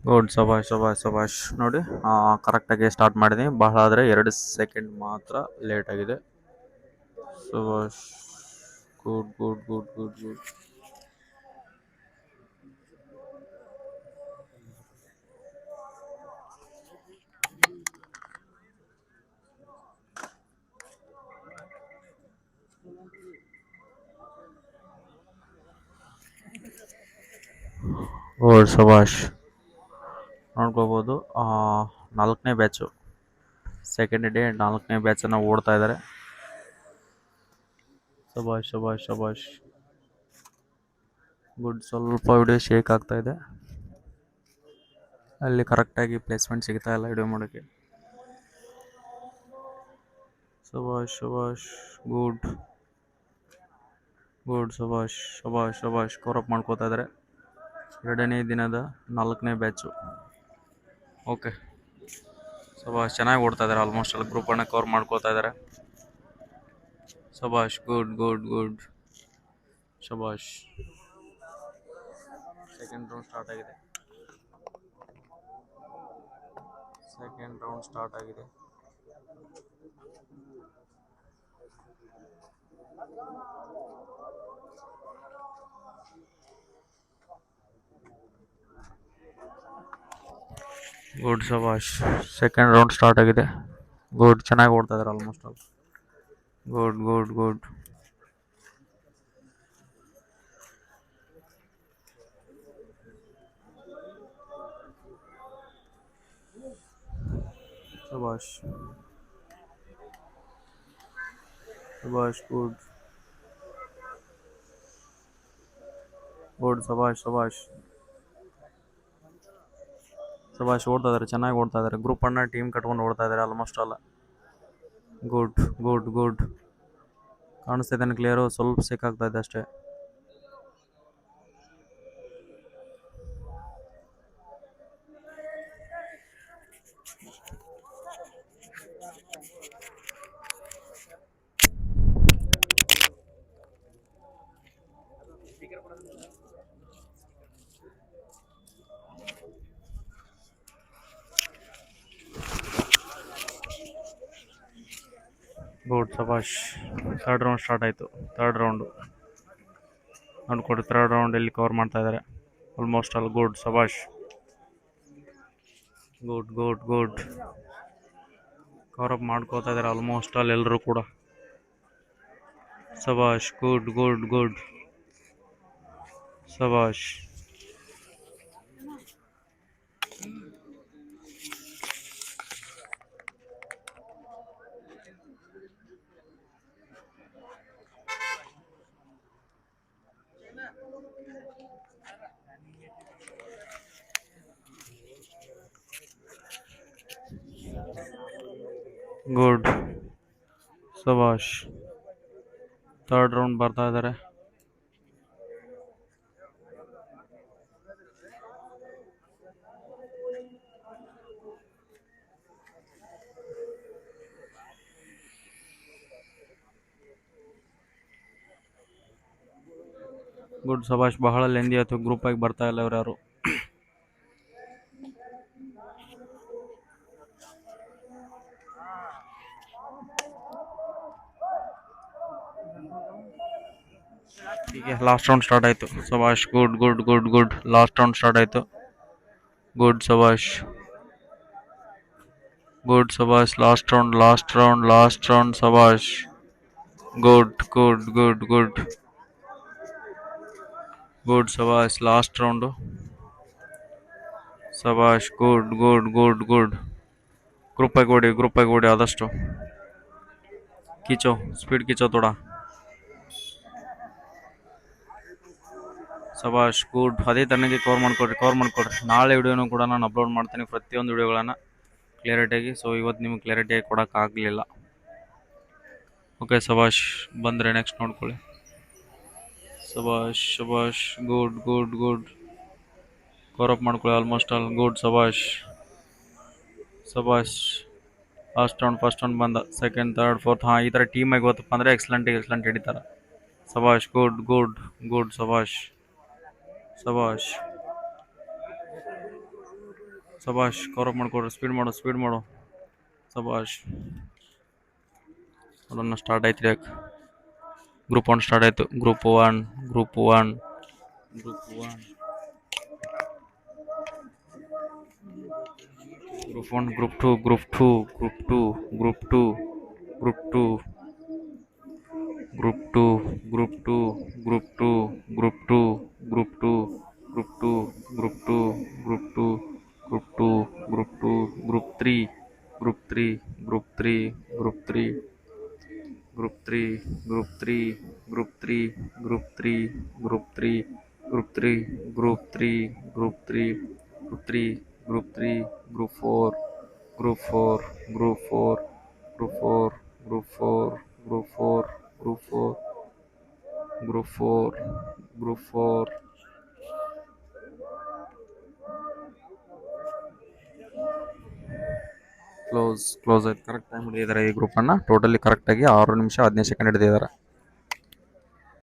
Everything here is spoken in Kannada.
ಗುಡ್ ಸಬಾಷ್ ಸಬಾಷ್ ಸಬಾಷ್ ನೋಡಿ ಕರೆಕ್ಟಾಗಿ ಸ್ಟಾರ್ಟ್ ಮಾಡಿದ್ದೀನಿ ಬಹಳ ಆದರೆ 2 ಸೆಕೆಂಡ್ ಮಾತ್ರ ಲೇಟ್ ಆಗಿದೆ. ಸಬಾಷ್ good good good good good. Good ಸಬಾಷ್ ನೋಡ್ಕೋಬೋದು. 4ನೇ ಬ್ಯಾಚು ಸೆಕೆಂಡ್ ಡೇ 4ನೇ ಬ್ಯಾಚನ್ನು ಓಡ್ತಾ ಇದ್ದಾರೆ. ಶಬಾಷ್ ಶಬಾಷ್ ಶಬಾಷ್ ಗುಡ್. ಸ್ವಲ್ಪ ವಿಡಿಯೋ ಶೇಕ್ ಆಗ್ತಾ ಇದೆ, ಅಲ್ಲಿ ಕರೆಕ್ಟಾಗಿ ಪ್ಲೇಸ್ಮೆಂಟ್ ಸಿಗ್ತಾ ಇಲ್ಲ ವಿಡಿಯೋ ಮಾಡೋಕ್ಕೆ. ಶಬಾಷ್ ಶಬಾಷ್ ಗುಡ್ ಗುಡ್. ಶಬಾಷ್ ಶಬಾಷ್ ಶಬಾಷ್ ಕವರಪ್ ಮಾಡ್ಕೋತಾ ಇದ್ದಾರೆ. 2ನೇ ದಿನದ 4ನೇ ಬ್ಯಾಚು. ಓಕೆ ಶಬಾಷ್, ಚೆನ್ನಾಗಿ ಓಡ್ತಾ ಇದ್ದಾರೆ. ಆಲ್ಮೋಸ್ಟ್ ಅಲ್ಲಿ ಗ್ರೂಪನ್ನು ಕವರ್ ಮಾಡ್ಕೋತಾ ಇದ್ದಾರೆ. ಶಬಾಷ್ ಗುಡ್ ಗುಡ್ ಗುಡ್. ಶಬಾಷ್. ಸೆಕೆಂಡ್ ರೌಂಡ್ ಸ್ಟಾರ್ಟ್ ಆಗಿದೆ. ಗುಡ್ ಶಬಾಷ್. ಸೆಕೆಂಡ್ ರೌಂಡ್ ಸ್ಟಾರ್ಟ್ ಆಗಿದೆ. ಗುಡ್, ಚೆನ್ನಾಗಿ ಓಡ್ತಾ ಇದ್ದಾರೆ almost all. Good good good. ಶಬಾಷ್ ಶಬಾಷ್ ಗುಡ್ ಗುಡ್. ಶಬಾಷ್ ಶಬಾಷ್ ಶಬಾಷ್ ಓಡ್ತಾ ಇದ್ದಾರೆ, ಚೆನ್ನಾಗಿ ಓಡ್ತಾ ಇದ್ದಾರೆ. ಗ್ರೂಪನ್ನು ಟೀಮ್ ಕಟ್ಕೊಂಡು ಓಡ್ತಾ ಇದ್ದಾರೆ almost all. Good good good. ಕಾಣಿಸ್ತಾ ಇದ್ದಾನೆ ಕ್ಲಿಯರು, ಸ್ವಲ್ಪ ಸಿಕ್ಕಾಗ್ತಾ ಇದೆ ಅಷ್ಟೇ. ಗುಡ್ ಶಬಾಷ್. ಥರ್ಡ್ ರೌಂಡ್ ಸ್ಟಾರ್ಟ್ ಆಯಿತು. ಥರ್ಡ್ ರೌಂಡು ನೋಡ್ಕೊಡಿ. ಥರ್ಡ್ ರೌಂಡ್ ಎಲ್ಲಿ ಕವರ್ ಮಾಡ್ತಾ ಇದ್ದಾರೆ ಆಲ್ಮೋಸ್ಟ್ ಆಲ್. ಗುಡ್ ಶಬಾಷ್ ಗುಡ್ ಗುಡ್ ಗುಡ್. ಕವರಪ್ ಮಾಡ್ಕೋತಾ ಇದ್ದಾರೆ ಆಲ್ಮೋಸ್ಟ್ ಆಲ್ ಎಲ್ಲರೂ ಕೂಡ. ಶಬಾಷ್ ಗುಡ್ ಗುಡ್ ಗುಡ್. ಶಬಾಷ್ ಗುಡ್. ಶಬಾಷ್. ಥರ್ಡ್ ರೌಂಡ್ ಬರ್ತಾ ಇದ್ದಾರೆ. ಗುಡ್ ಶಬಾಷ್. ಬಹಳ ಲೆಂದಿ ಆಯಿತು, ಗ್ರೂಪಾಗಿ ಬರ್ತಾ ಇಲ್ಲ ಇವ್ರು ಯಾರು. ಹೀಗೆ ಲಾಸ್ಟ್ ರೌಂಡ್ ಸ್ಟಾರ್ಟ್ ಆಯಿತು. ಶಬಾಷ್ good good good good. Last round start ಆಯಿತು. ಗುಡ್ ಶಬಾಷ್ ಗುಡ್ ಶಬಾಷ್. Last round last round last round. ಶಬಾಷ್ good good good good good. ಶಬಾಷ್. Last round. ಶಬಾಷ್ ಗುಡ್ ಗುಡ್ ಗುಡ್ ಗುಡ್. ಗ್ರೂಪಾಗಿ ಓಡಿ ಆದಷ್ಟು. ಕಿಚೋ, ಸ್ಪೀಡ್ ಕಿಚೋ ಥೋड़ा. ಶಬಾಷ್ ಗುಡ್. ಅದೇ ತನಗೆ ಕವರ್ ಮಾಡ್ಕೊಡ್ರಿ. ನಾಳೆ ವಿಡಿಯೋನು ಕೂಡ ನಾನು ಅಪ್ಲೋಡ್ ಮಾಡ್ತೀನಿ, ಪ್ರತಿಯೊಂದು ವಿಡಿಯೋಗಳನ್ನು ಕ್ಲಿಯರಿಟಿಯಾಗಿ. ಸೊ ಇವತ್ತು ನಿಮಗೆ ಕ್ಲಿಯರಿಟಿಯಾಗಿ ಕೊಡೋಕ್ಕಾಗಲಿಲ್ಲ. ಓಕೆ ಶಬಾಷ್. ಬಂದರೆ ನೆಕ್ಸ್ಟ್ ನೋಡ್ಕೊಳ್ಳಿ. ಶಬಾಷ್ ಶಬಾಷ್ ಗುಡ್ ಗುಡ್ ಗುಡ್. ಕವರಪ್ ಮಾಡ್ಕೊಳ್ಳಿ ಆಲ್ಮೋಸ್ಟ್ ಆಲ್. ಗುಡ್ ಶಬಾಷ್ ಶಬಾಷ್. ಲಾಸ್ಟ್ ರೌಂಡ್ ಫಸ್ಟ್ ರೌಂಡ್ ಬಂದ. Second third fourth. ಈ ಥರ ಟೀಮಾಗಿ ಗೊತ್ತಪ್ಪ ಅಂದರೆ ಎಕ್ಸಲೆಂಟ್ ಹಿಡಿತಾರೆ. ಶಬಾಷ್ ಗುಡ್ ಗುಡ್ ಗುಡ್. ಶಬಾಷ್ ಶಬಾಷ್ ಸಬಾಷ್ ಕವರ್ ಅಪ್ ಮಾಡ್ಕೊಡ್ರಿ, ಸ್ಪೀಡ್ ಮಾಡು ಸಬಾಷ್. ನೋಡೋಣ ಸ್ಟಾರ್ಟ್ ಆಯ್ತು ಯಾಕೆ ಗ್ರೂಪ್ 1 ಸ್ಟಾರ್ಟ್ ಆಯಿತು. Group one group one group one group one group two group two group two group two group two group two group two group two group two group two group two group two group two group two group two group three group three group three group three group three group three group three group three group three group three group three group three group three group three group four group four group four group four group four group four group four group four group four close ಆಯ್ತು. ಕರೆಕ್ಟ್ ಟೈಮ್ ಹಿಡಿದಿದ್ದಾರೆ ಈ ಗ್ರೂಪನ್ನು. ಟೋಟಲಿ ಕರೆಕ್ಟಾಗಿ 6 ನಿಮಿಷ 15 ಸೆಕೆಂಡ್ ಹಿಡಿದಿದ್ದಾರೆ.